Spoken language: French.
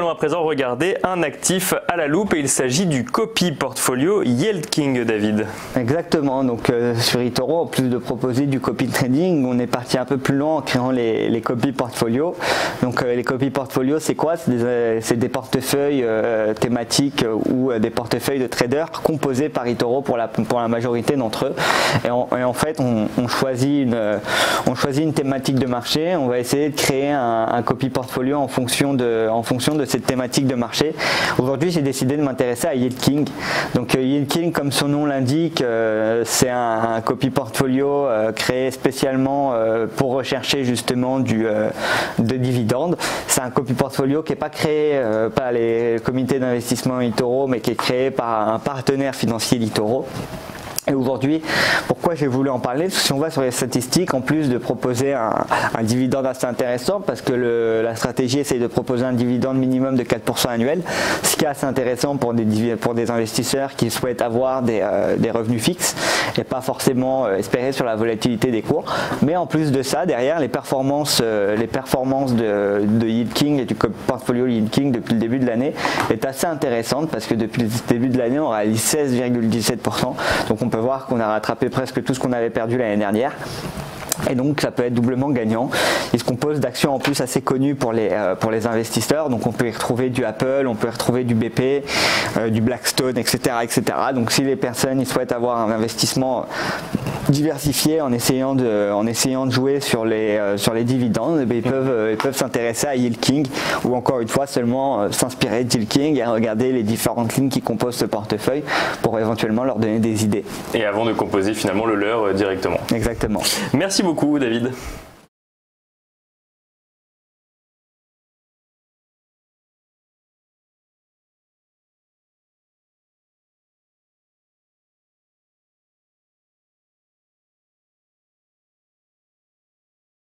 allons à présent regarder un actif à la loupe et il s'agit du copy portfolio Yield King, David. Exactement, donc sur eToro, en plus de proposer du copy trading, on est parti un peu plus loin en créant les copy portfolio. Donc les copy portfolio, c'est quoi? C'est des portefeuilles thématiques ou des portefeuilles de traders composés par eToro pour la majorité d'entre eux. Et en fait, on choisit une thématique de marché, on va essayer de créer un copy portfolio en fonction de cette thématique de marché. Aujourd'hui, j'ai décidé de m'intéresser à Yield King. Donc Yield King, comme son nom l'indique, c'est un copy portfolio créé spécialement pour rechercher justement de dividendes. C'est un copy portfolio qui n'est pas créé par les comités d'investissement eToro, mais qui est créé par un partenaire financier d'eToro. Et aujourd'hui, pourquoi j'ai voulu en parler? Parce que si on va sur les statistiques, en plus de proposer un dividende assez intéressant, parce que la stratégie essaye de proposer un dividende minimum de 4% annuel, ce qui est assez intéressant pour des investisseurs qui souhaitent avoir des revenus fixes et pas forcément espérer sur la volatilité des cours. Mais en plus de ça, derrière, les performances de Yield King et du portfolio Yield King depuis le début de l'année est assez intéressante, parce que depuis le début de l'année, on réalise 16,17%. Donc on peut voir qu'on a rattrapé presque tout ce qu'on avait perdu l'année dernière. Et donc ça peut être doublement gagnant. Il se compose d'actions en plus assez connues pour les investisseurs. Donc on peut y retrouver du Apple, on peut y retrouver du BP, du Blackstone, etc., etc. Donc si les personnes ils souhaitent avoir un investissement diversifié en essayant de jouer sur les dividendes, ils peuvent s'intéresser à Yield King, ou encore une fois seulement s'inspirer de Yield King et regarder les différentes lignes qui composent ce portefeuille pour éventuellement leur donner des idées. Et avant de composer finalement le leur directement. Exactement. Merci beaucoup, David.